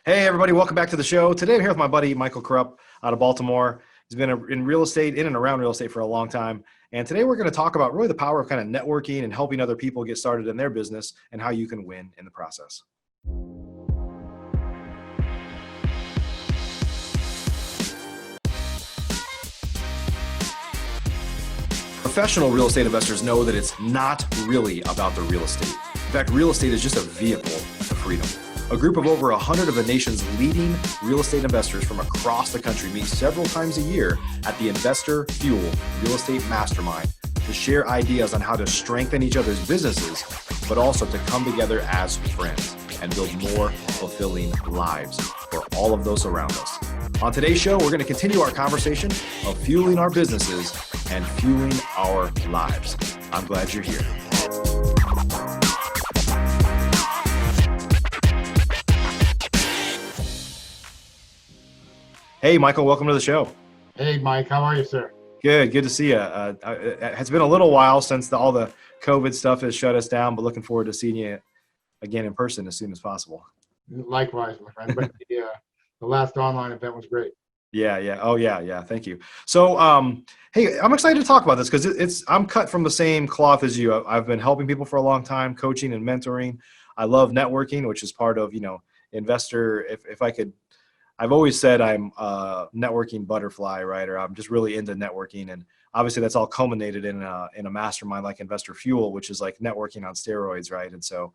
Hey, everybody, welcome back to the show. Today I'm here with my buddy Michael Krupp out of Baltimore. He's been in real estate, in and around real estate for a long time. And today we're going to talk about really the power of kind of networking and helping other people get started in their business and how you can win in the process. Professional real estate investors know that it's not really about the real estate. In fact, real estate is just a vehicle to freedom. A group of over 100 of the nation's leading real estate investors from across the country meet several times a year at the Investor Fuel Real Estate Mastermind to share ideas on how to strengthen each other's businesses, but also to come together as friends and build more fulfilling lives for all of those around us. On today's show, we're going to continue our conversation of fueling our businesses and fueling our lives. I'm glad you're here. Hey, Michael, welcome to the show. Hey, Mike, how are you, sir? Good to see you. It's been a little while since all the COVID stuff has shut us down, but looking forward to seeing you again in person as soon as possible. Likewise, my friend. But the last online event was great. Yeah. Oh, yeah. Thank you. So, hey, I'm excited to talk about this because I'm cut from the same cloth as you. I've been helping people for a long time, coaching and mentoring. I love networking, which is part of, investor. If I could, I've always said I'm a networking butterfly, right? Or I'm just really into networking. And obviously that's all culminated in a mastermind like Investor Fuel, which is like networking on steroids, right? And so,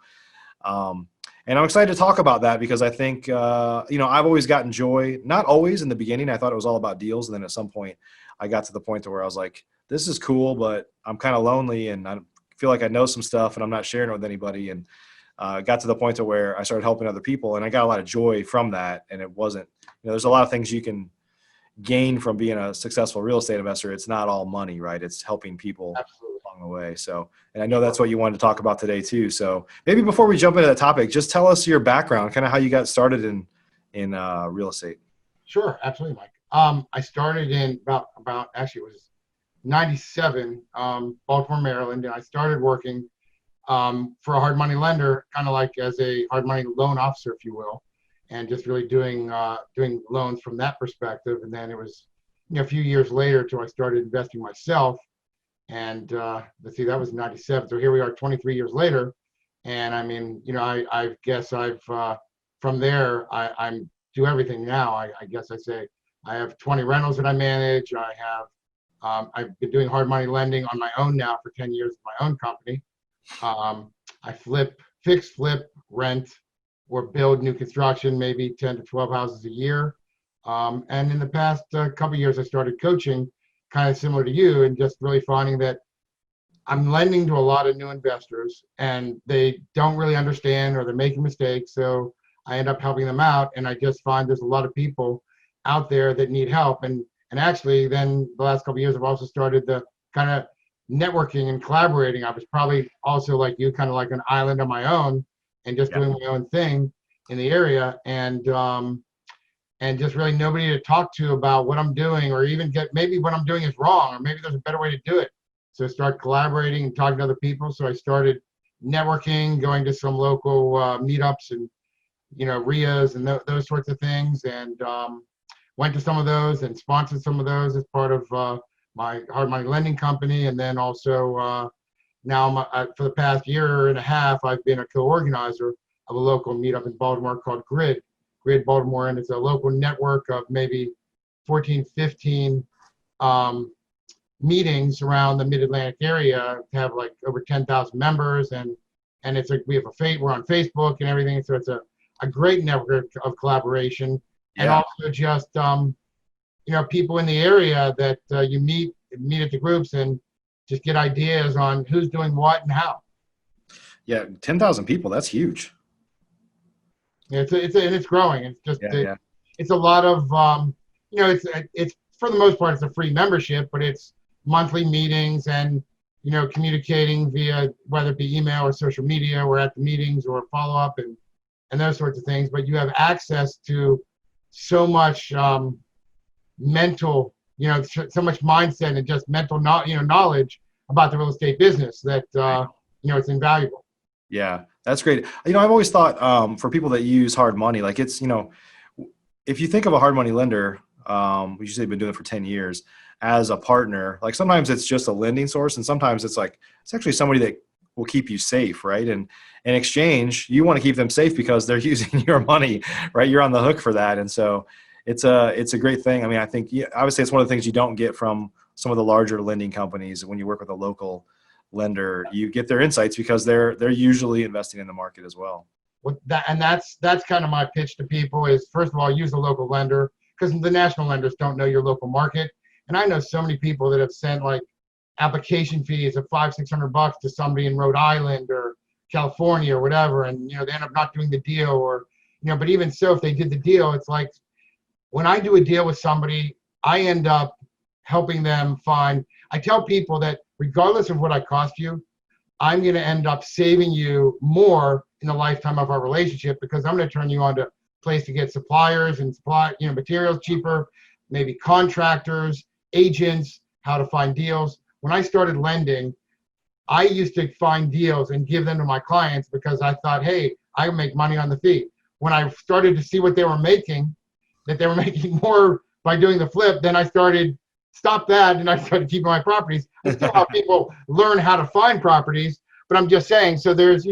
and I'm excited to talk about that because I think, I've always gotten joy, not always in the beginning. I thought it was all about deals. And then at some point I got to the point where I was like, this is cool, but I'm kind of lonely and I feel like I know some stuff and I'm not sharing it with anybody. And got to the point to where I started helping other people and I got a lot of joy from that. And it wasn't, there's a lot of things you can gain from being a successful real estate investor. It's not all money, right? It's helping people Absolutely. along the way. So, and I know that's what you wanted to talk about today too. So maybe before we jump into that topic, just tell us your background, kind of how you got started in real estate. Sure, absolutely, Mike. I started in about actually it was 97, Baltimore, Maryland, and I started working for a hard money lender, kind of like as a hard money loan officer, if you will, and just really doing loans from that perspective. And then it was a few years later till I started investing myself. And let's see, that was 97. So here we are 23 years later. And I mean, I guess I've from there, I'm do everything now. I guess I say I have 20 rentals that I manage. I've been doing hard money lending on my own now for 10 years with my own company. I fix, flip, rent, or build new construction, maybe 10 to 12 houses a year. And in the past couple of years, I started coaching, kind of similar to you, and just really finding that I'm lending to a lot of new investors and they don't really understand or they're making mistakes. So I end up helping them out. And I just find there's a lot of people out there that need help. And actually then the last couple of years, I've also started the kind of networking and collaborating. I was probably also like you, kind of like an island on my own and just doing my own thing in the area. And just really nobody to talk to about what I'm doing, or even get maybe what I'm doing is wrong, or maybe there's a better way to do it. So start collaborating and talking to other people. So I started networking, going to some local meetups and, RIAs and those sorts of things. And went to some of those and sponsored some of those as part of my hard money lending company. And then also now for the past year and a half, I've been a co-organizer of a local meetup in Baltimore called Grid Baltimore. And it's a local network of maybe 14, 15 meetings around the mid-Atlantic area, have like over 10,000 members. And it's like, we're on Facebook and everything. So it's a great network of collaboration. And also just, people in the area that you meet at the groups and just get ideas on who's doing what and how. Yeah, 10,000 people, that's huge. It's growing. It's just, it's a lot of, it's for the most part, it's a free membership, but it's monthly meetings and, communicating via, whether it be email or social media or at the meetings or follow-up and those sorts of things. But you have access to so much mental, so much mindset and just mental, knowledge about the real estate business that, it's invaluable. Yeah, that's great. I've always thought for people that use hard money, like it's, if you think of a hard money lender, we usually been doing it for 10 years as a partner, like sometimes it's just a lending source and sometimes it's like, it's actually somebody that will keep you safe, right? And in exchange, you want to keep them safe because they're using your money, right? You're on the hook for that. And so it's a great thing. I mean, I think obviously it's one of the things you don't get from some of the larger lending companies. When you work with a local lender, you get their insights because they're usually investing in the market as well. That's kind of my pitch to people is, first of all, use a local lender, because the national lenders don't know your local market. And I know so many people that have sent like application fees of $500-600 to somebody in Rhode Island or California or whatever, and they end up not doing the deal, or but even so, if they did the deal, it's like when I do a deal with somebody, I end up helping them find. I tell people that regardless of what I cost you, I'm going to end up saving you more in the lifetime of our relationship, because I'm going to turn you on to a place to get suppliers and materials cheaper, maybe contractors, agents, how to find deals. When I started lending, I used to find deals and give them to my clients because I thought, hey, I make money on the fee. When I started to see what they were making, that they were making more by doing the flip, then I started stop that and I started keeping my properties. I still help people learn how to find properties, but I'm just saying, so there's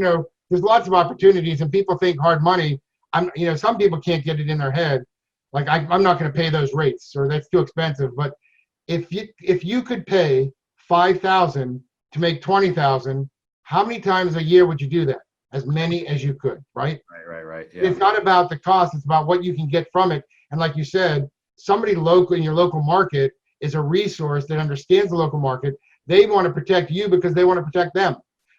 lots of opportunities, and people think hard money. Some people can't get it in their head. Like I'm not going to pay those rates, or that's too expensive. But if you could pay 5,000 to make 20,000, how many times a year would you do that? As many as you could, right? Right. Yeah. It's not about the cost, it's about what you can get from it. And like you said, somebody local in your local market is a resource that understands the local market. They want to protect you because they want to protect them.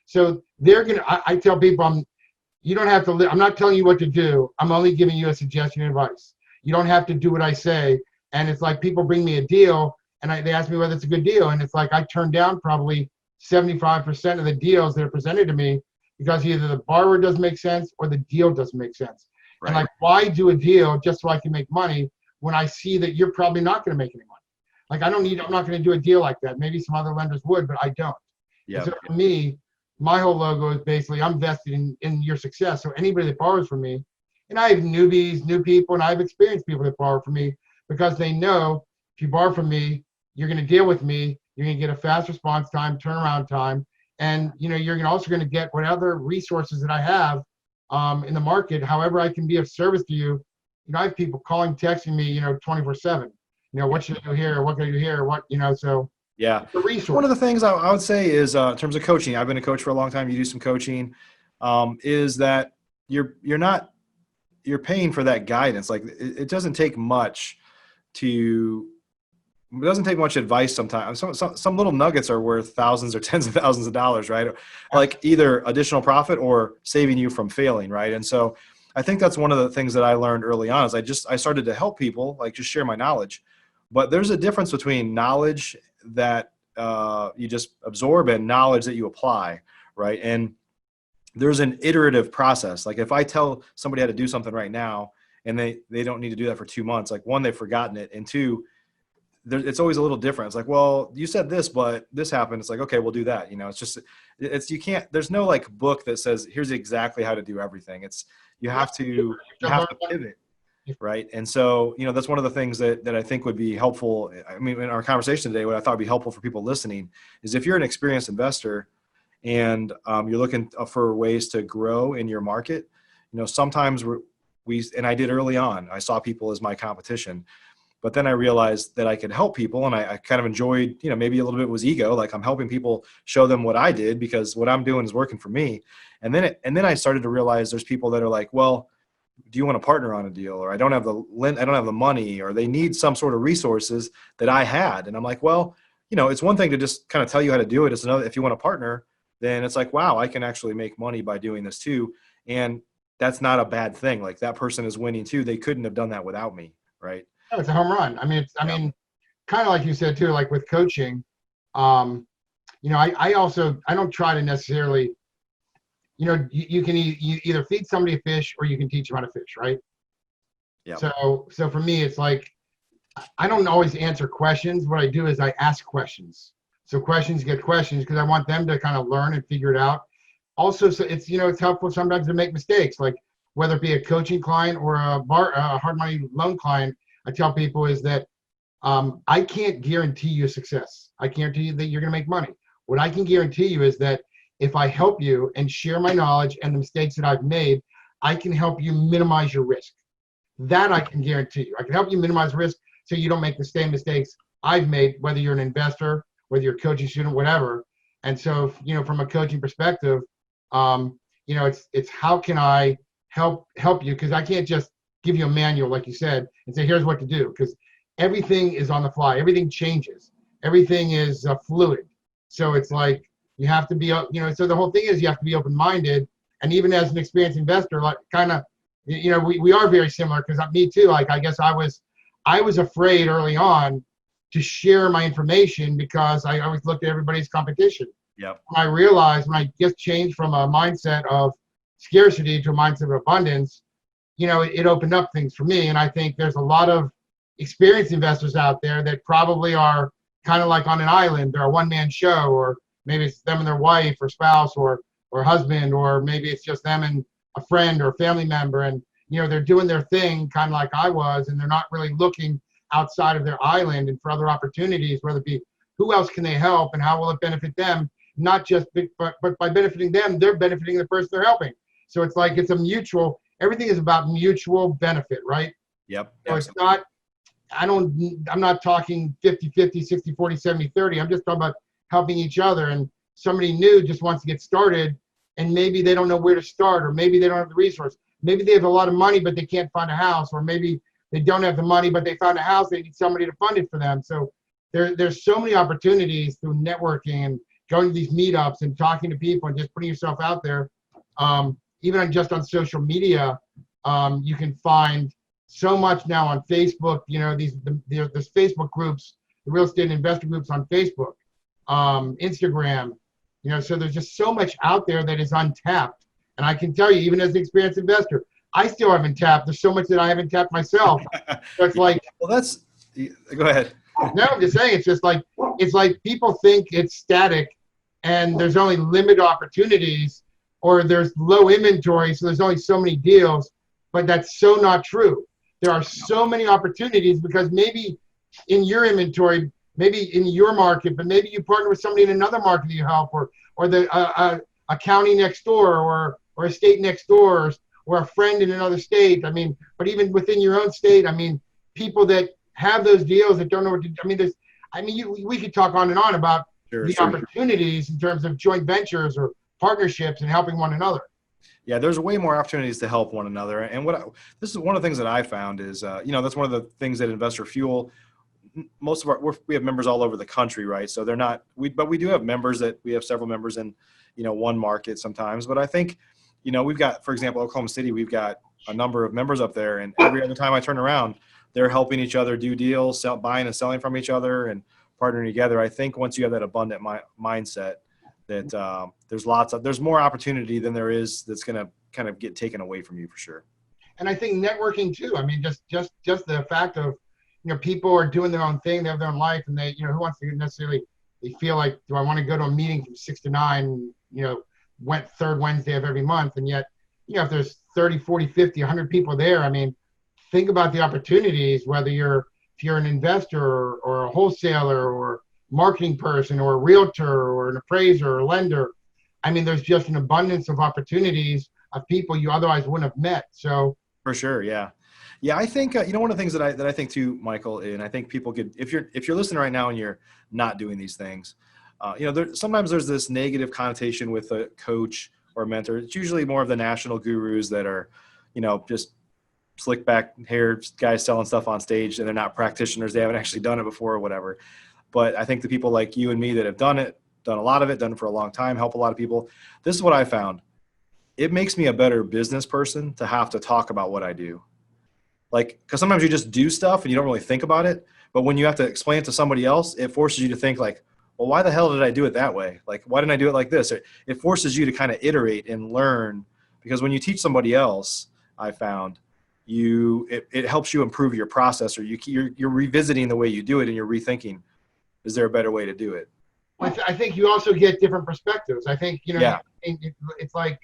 So I tell people, you don't have to, I'm not telling you what to do. I'm only giving you a suggestion and advice. You don't have to do what I say. And it's like people bring me a deal and they ask me whether it's a good deal. And it's like I turn down probably 75% of the deals that are presented to me because either the borrower doesn't make sense or the deal doesn't make sense. Right. And like, why do a deal just so I can make money when I see that you're probably not going to make any money? Like I'm not going to do a deal like that. Maybe some other lenders would, but I don't. Yeah. So for me, my whole logo is basically I'm vested in your success. So anybody that borrows from me, and I have newbies, new people, and I have experienced people that borrow from me because they know if you borrow from me, you're going to deal with me. You're going to get a fast response time, turnaround time, and you're also going to get what other resources that I have in the market. However, I can be of service to you. I have people calling, texting me, 24/7. What should I do here? What can I do here? What so. Yeah. One of the things I would say is in terms of coaching, I've been a coach for a long time. You do some coaching, is that you're paying for that guidance. Like it doesn't take much advice sometimes. Some little nuggets are worth thousands or tens of thousands of dollars, right? Like either additional profit or saving you from failing, right? And so I think that's one of the things that I learned early on is I started to help people, like just share my knowledge. But there's a difference between knowledge that you just absorb and knowledge that you apply, right? And there's an iterative process. Like if I tell somebody how to do something right now and they don't need to do that for 2 months, like one, they've forgotten it, and two, it's always a little different. It's like, well, you said this, but this happened. It's like, okay, we'll do that. You can't, there's no like book that says, here's exactly how to do everything. You have to pivot. Right. And so, that's one of the things that I think would be helpful. I mean, in our conversation today, what I thought would be helpful for people listening is if you're an experienced investor and you're looking for ways to grow in your market, sometimes and I did early on, I saw people as my competition, but then I realized that I could help people, and I kind of enjoyed, maybe a little bit was ego. Like I'm helping people show them what I did because what I'm doing is working for me. And then I started to realize there's people that are like, well, do you want to partner on a deal? Or I don't have the money, or they need some sort of resources that I had. And I'm like, well, it's one thing to just kind of tell you how to do it. It's another, if you want to partner, then it's like, wow, I can actually make money by doing this too. And that's not a bad thing. Like that person is winning too. They couldn't have done that without me. Right. Oh, it's a home run. I mean, kind of like you said too, like with coaching, I don't try to necessarily, you can either feed somebody a fish or you can teach them how to fish, right? Yeah. So for me, it's like, I don't always answer questions. What I do is I ask questions. So questions get questions because I want them to kind of learn and figure it out. also, so it's, it's helpful sometimes to make mistakes, like whether it be a coaching client or a hard money loan client. I tell people is that I can't guarantee you success. I can't guarantee you that you're going to make money. What I can guarantee you is that if I help you and share my knowledge and the mistakes that I've made, I can help you minimize your risk. That I can guarantee you. I can help you minimize risk so you don't make the same mistakes I've made, whether you're an investor, whether you're a coaching student, whatever. And so, from a coaching perspective, it's how can I help you? Because I can't just give you a manual, like you said, and say, here's what to do. Because everything is on the fly. Everything changes. Everything is fluid. So it's like you have to be, so the whole thing is you have to be open-minded. And even as an experienced investor, like kind of, we are very similar because me too. Like, I guess I was afraid early on to share my information because I always looked at everybody's competition. Yep. I realized when I just changed from a mindset of scarcity to a mindset of abundance, it opened up things for me. And I think there's a lot of experienced investors out there that probably are kind of like on an island. They're a one-man show, or maybe it's them and their wife or spouse or husband, or maybe it's just them and a friend or family member. And, they're doing their thing kind of like I was, and they're not really looking outside of their island and for other opportunities, whether it be who else can they help and how will it benefit them, not just, but by benefiting them, they're benefiting the person they're helping. So it's like, it's a mutual, everything is about mutual benefit, right? Yep. So it's not, I'm not talking 50-50, 60-40, 70-30. I'm just talking about helping each other. And somebody new just wants to get started, and maybe they don't know where to start, or maybe they don't have the resource. Maybe they have a lot of money, but they can't find a house, or maybe they don't have the money, but they found a house. They need somebody to fund it for them. So there's so many opportunities through networking and going to these meetups and talking to people and just putting yourself out there. Even just on social media, you can find so much now on Facebook. There's Facebook groups, the real estate investor groups on Facebook, Instagram. So there's just so much out there that is untapped. And I can tell you, even as an experienced investor, I still haven't tapped. There's so much that I haven't tapped myself. So it's like, well, go ahead. No, I'm just saying, it's like people think it's static and there's only limited opportunities, or there's low inventory, so there's only so many deals. But that's so not true. There are so many opportunities, because maybe in your inventory, maybe in your market, but maybe you partner with somebody in another market that you help, or a county next door, or a state next door, or a friend in another state. I mean, but even within your own state, I mean, people that have those deals that don't know what to do. We could talk on and on about the opportunities in terms of joint ventures or partnerships and helping one another. Yeah, there's way more opportunities to help one another. And this is one of the things that I found is, that's one of the things that Investor Fuel, most of we have members all over the country, right? So but we do have members we have several members in, one market sometimes. But I think, we've got, for example, Oklahoma City, we've got a number of members up there, and every other time I turn around, they're helping each other do deals, buying and selling from each other and partnering together. I think once you have that abundant mindset, that there's more opportunity than there is that's going to kind of get taken away from you, for sure. And I think networking too. I mean, just the fact of, people are doing their own thing, they have their own life, and they, who wants to necessarily, they feel like, do I want to go to a meeting from 6 to 9, went third Wednesday of every month? And yet, if there's 30, 40, 50, 100 people there, I mean, think about the opportunities, whether if you're an investor or a wholesaler or marketing person or a realtor or an appraiser or lender. I mean, there's just an abundance of opportunities of people you otherwise wouldn't have met. So for sure. Yeah. Yeah. I think, one of the things that I think too, Michael, and I think people could, if you're listening right now and you're not doing these things, sometimes there's this negative connotation with a coach or a mentor. It's usually more of the national gurus that are, just slick back hair guys selling stuff on stage, and they're not practitioners. They haven't actually done it before or whatever. But I think the people like you and me that have done a lot of it, done it for a long time, help a lot of people. This is what I found. It makes me a better business person to have to talk about what I do. Like, because sometimes you just do stuff and you don't really think about it. But when you have to explain it to somebody else, it forces you to think like, well, why the hell did I do it that way? Like, why didn't I do it like this? It forces you to kind of iterate and learn, because when you teach somebody else, I found it helps you improve your process, or you're revisiting the way you do it and you're rethinking, is there a better way to do it? I think you also get different perspectives. I think, Yeah. it's like,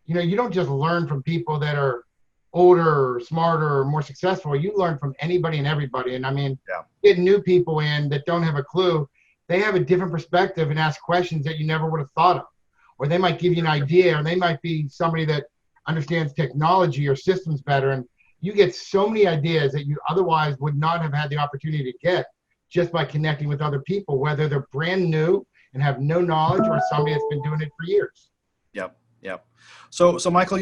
you don't just learn from people that are older or smarter or more successful. You learn from anybody and everybody. And I mean, Yeah. getting new people in that don't have a clue, they have a different perspective and ask questions that you never would have thought of. Or they might give you an idea, or they might be somebody that understands technology or systems better. And you get so many ideas that you otherwise would not have had the opportunity to get just by connecting with other people, whether they're brand new and have no knowledge or somebody that's been doing it for years. Yep. Yep. So Michael,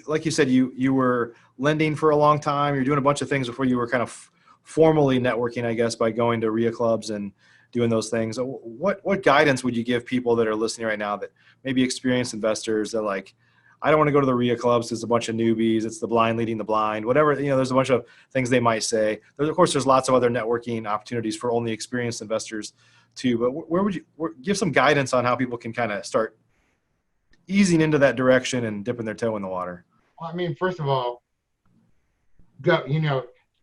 like you said, you were lending for a long time. You're doing a bunch of things before you were kind of formally networking, I guess, by going to RIA clubs and doing those things. What guidance would you give people that are listening right now that maybe experienced investors that like, I don't want to go to the RIA clubs. It's a bunch of newbies. It's the blind leading the blind, whatever, there's a bunch of things they might say. Of course, there's lots of other networking opportunities for only experienced investors too, but where would you give some guidance on how people can kind of start easing into that direction and dipping their toe in the water? Well, I mean, first of all, go,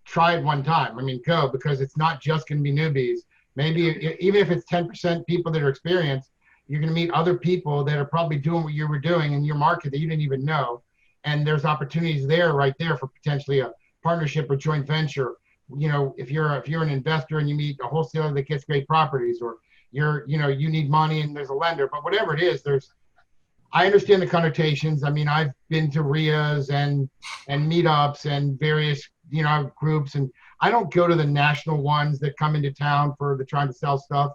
try it one time. I mean, go, because it's not just going to be newbies. Maybe even if it's 10% people that are experienced, you're going to meet other people that are probably doing what you were doing in your market that you didn't even know. And there's opportunities there, right there, for potentially a partnership or joint venture. If you're an investor and you meet a wholesaler that gets great properties, or you need money and there's a lender, but whatever it is, I understand the connotations. I mean, I've been to RIAs and meetups and various groups, and I don't go to the national ones that come into town for the trying to sell stuff,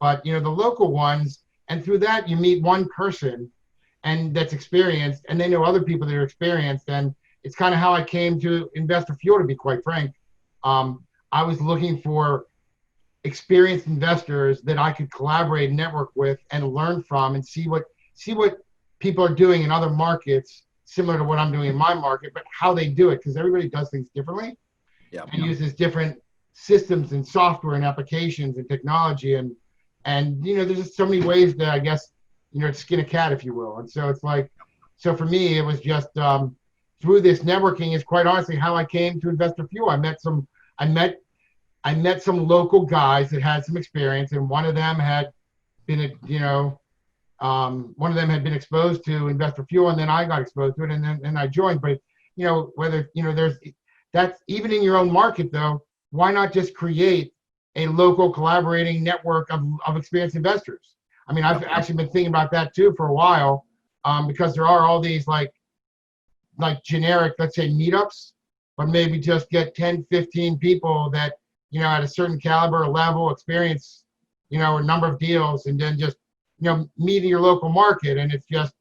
but the local ones. And through that, you meet one person and that's experienced, and they know other people that are experienced. And it's kind of how I came to Investor Fuel, to be quite frank. I was looking for experienced investors that I could collaborate and network with and learn from and see what people are doing in other markets similar to what I'm doing in my market, but how they do it, because everybody does things differently. Yeah. And uses different systems and software and applications and technology. And there's just so many ways that, I guess, to skin a cat, if you will. And so it's like, so for me, it was just through this networking is quite honestly how I came to Investor Fuel. I met some local guys that had some experience, and one of them had been exposed to Investor Fuel, and then I got exposed to it, and then I joined. But whether that's even in your own market, though, why not just create a local collaborating network of experienced investors? I mean, I've actually been thinking about that too for a while, because there are all these like generic, let's say, meetups, but maybe just get 10, 15 people that, at a certain caliber, level, experience, a number of deals, and then just, meet in your local market. And it's just,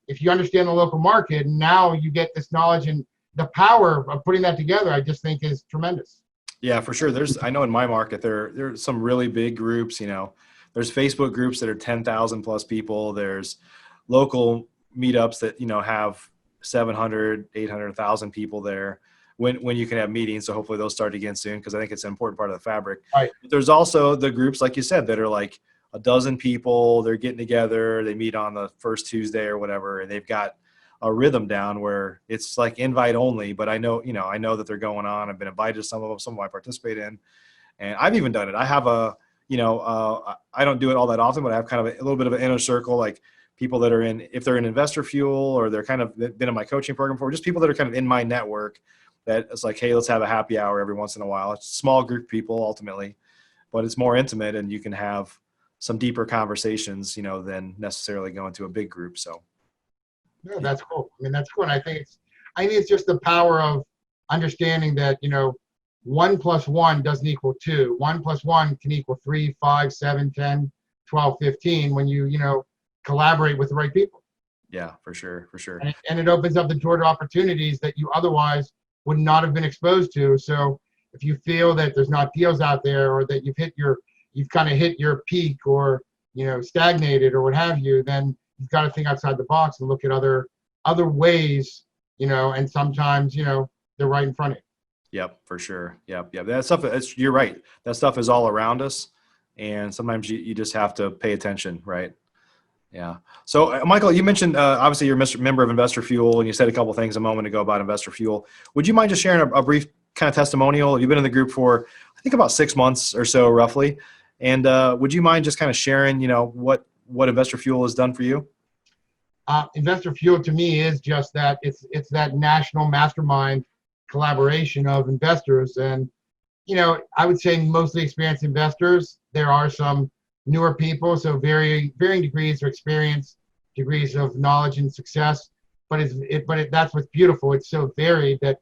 if you understand the local market, now you get this knowledge, and the power of putting that together, I just think is tremendous. Yeah, for sure. I know in my market, there's some really big groups, there's Facebook groups that are 10,000 plus people. There's local meetups that, have 700, 800,000 people there when you can have meetings. So hopefully those start again soon, because I think it's an important part of the fabric. Right. But there's also the groups, like you said, that are like a dozen people. They're getting together. They meet on the first Tuesday or whatever, and they've got a rhythm down where it's like invite only, but I know that they're going on. I've been invited to some of them, some of them I participate in, and I've even done it. I have I don't do it all that often, but I have kind of a little bit of an inner circle, like people that are if they're in Investor Fuel, or they're kind of been in my coaching program for, just people that are kind of in my network, that it's like, hey, let's have a happy hour every once in a while. It's a small group of people ultimately, but it's more intimate, and you can have some deeper conversations, than necessarily going to a big group. So. Yeah, that's cool. I mean, that's cool. And I think it's just the power of understanding that, 1 + 1 doesn't equal 2. 1 + 1 can equal 3, 5, 7, 10, 12, 15 when you collaborate with the right people. Yeah, for sure. And it opens up the door to opportunities that you otherwise would not have been exposed to. So if you feel that there's not deals out there, or that you've kind of hit your peak, or stagnated, or what have you, then you've got to think outside the box and look at other ways, and sometimes, they're right in front of you. Yep, for sure. Yep. That stuff, you're right. That stuff is all around us, and sometimes you just have to pay attention, right? Yeah. So, Michael, you mentioned, obviously you're a member of Investor Fuel, and you said a couple things a moment ago about Investor Fuel. Would you mind just sharing a brief kind of testimonial? You've been in the group for, I think, about 6 months or so, roughly. And would you mind just kind of sharing, what Investor Fuel has done for you? Investor Fuel to me is just that. It's that national mastermind collaboration of investors. And, I would say mostly experienced investors. There are some newer people, so varying degrees of experience, degrees of knowledge and success. But that's what's beautiful. It's so varied that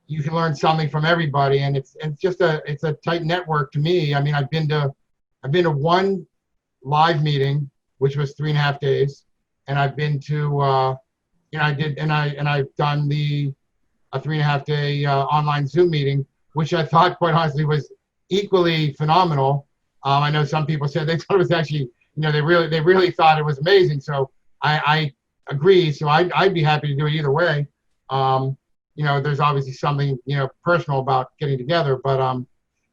you can learn something from everybody, and it's just it's a tight network to me. I mean, I've been to one live meeting, which was 3.5 days, and I've been to I've done a 3.5 day online Zoom meeting, which I thought, quite honestly, was equally phenomenal. I know some people said they thought it was actually, they really thought it was amazing. So I agree. So I'd be happy to do it either way. There's obviously something, personal about getting together, but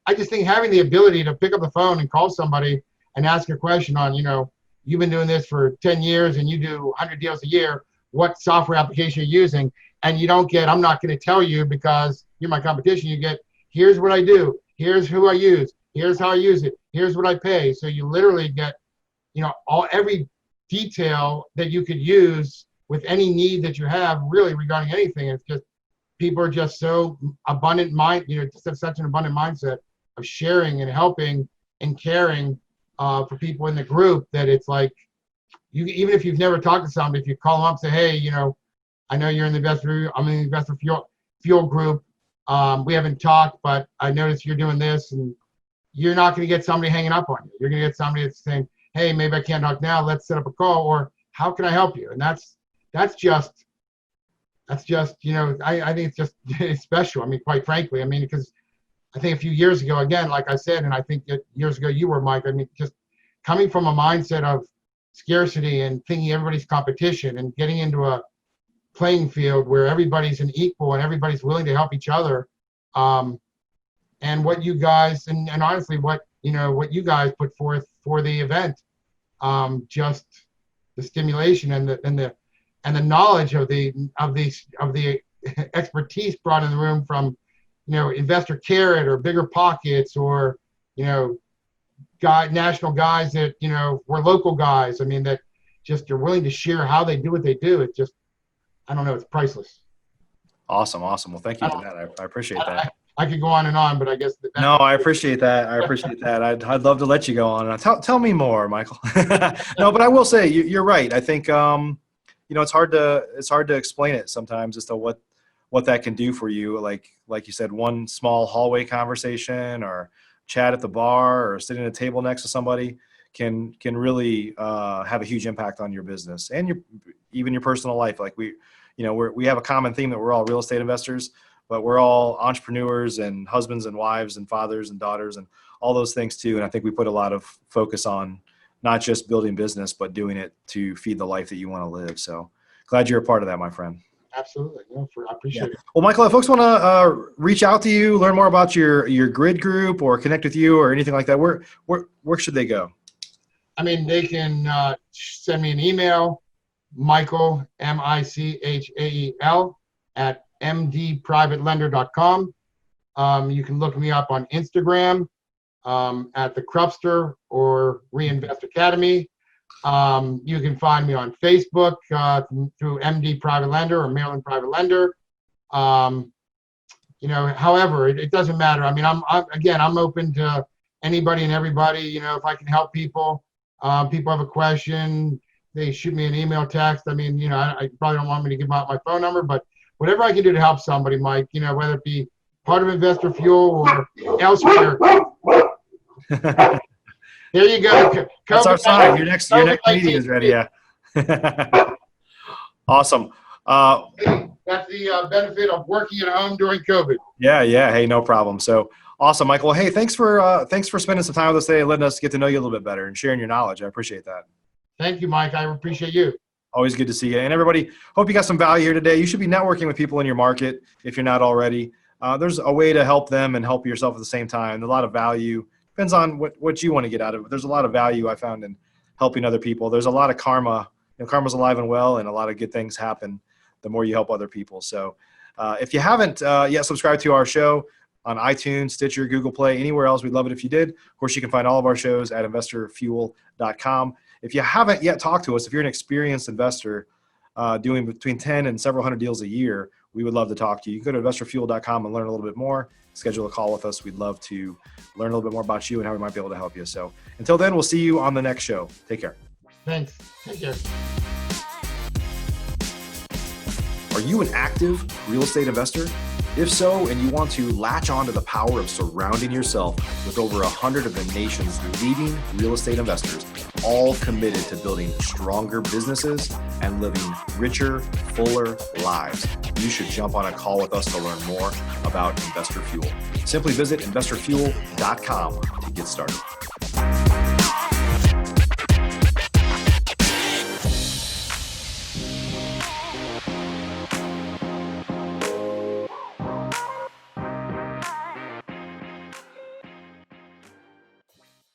I just think having the ability to pick up the phone and call somebody and ask a question on, you've been doing this for 10 years and you do 100 deals a year, what software application you're using, and you don't get, I'm not going to tell you because you're my competition. You get, here's what I do, here's who I use, here's how I use it, here's what I pay. So you literally get, every detail that you could use with any need that you have really regarding anything. It's just, people are just so abundant just have such an abundant mindset of sharing and helping and caring for people in the group that it's like, even if you've never talked to somebody, if you call them up and say, hey, I know you're in I'm in the Investor Fuel group. We haven't talked, but I noticed you're doing this, and you're not going to get somebody hanging up on you. You're going to get somebody that's saying, hey, maybe I can't talk now. Let's set up a call, or how can I help you? And that's just, I think it's just it's special. I mean, quite frankly, because I think a few years ago, again, like I said, and I think that years ago you were, Mike, just coming from a mindset of scarcity and thinking everybody's competition and getting into a playing field where everybody's an equal and everybody's willing to help each other. And what you guys, and honestly, what you guys put forth for the event, just the stimulation and the knowledge of the expertise brought in the room from, Investor Carrot or Bigger Pockets or, national guys that, were local guys. That just are willing to share how they do what they do. It's just, I don't know, it's priceless. Awesome. Well, thank you for that. I appreciate that. I could go on and on, but I guess no, I appreciate that. I'd love to let you go on. Tell me more, Michael. No, but I will say you're right. I think it's hard to explain it sometimes as to what that can do for you. Like you said, one small hallway conversation or chat at the bar or sitting at a table next to somebody can really have a huge impact on your business and even your personal life. Like we have a common theme that we're all real estate investors, but we're all entrepreneurs and husbands and wives and fathers and daughters and all those things too. And I think we put a lot of focus on not just building business, but doing it to feed the life that you want to live. So glad you're a part of that, my friend. Absolutely. I appreciate it. Well, Michael, if folks want to reach out to you, learn more about your grid group or connect with you or anything like that, where should they go? They can send me an email, Michael, Michael, at mdprivatelender.com. You can look me up on Instagram at the Kruppster or Reinvest Academy. You can find me on Facebook through MD Private Lender or Maryland Private Lender. However, it doesn't matter. I'm open to anybody and everybody. If I can help people, people have a question, they shoot me an email, text. I probably don't want me to give out my phone number, but whatever I can do to help somebody, Mike, whether it be part of Investor Fuel or elsewhere. There you go. That's our sign. Your next meeting is ready. Yeah. Awesome. That's the benefit of working at home during COVID. Yeah. Hey, no problem. So awesome, Michael. Hey, thanks for spending some time with us today and letting us get to know you a little bit better and sharing your knowledge. I appreciate that. Thank you, Mike. I appreciate you. Always good to see you. And everybody, hope you got some value here today. You should be networking with people in your market if you're not already. There's a way to help them and help yourself at the same time. There's a lot of value. Depends on what you want to get out of it. There's a lot of value I found in helping other people. There's a lot of karma. Karma's alive and well, and a lot of good things happen the more you help other people. So if you haven't yet subscribed to our show, on iTunes, Stitcher, Google Play, anywhere else. We'd love it if you did. Of course, you can find all of our shows at investorfuel.com. If you haven't yet talked to us, if you're an experienced investor doing between 10 and several hundred deals a year, we would love to talk to you. You can go to investorfuel.com and learn a little bit more. Schedule a call with us. We'd love to learn a little bit more about you and how we might be able to help you. So until then, we'll see you on the next show. Take care. Thanks. Take care. Are you an active real estate investor? If so, and you want to latch on to the power of surrounding yourself with over 100 of the nation's leading real estate investors, all committed to building stronger businesses and living richer, fuller lives, you should jump on a call with us to learn more about Investor Fuel. Simply visit investorfuel.com to get started.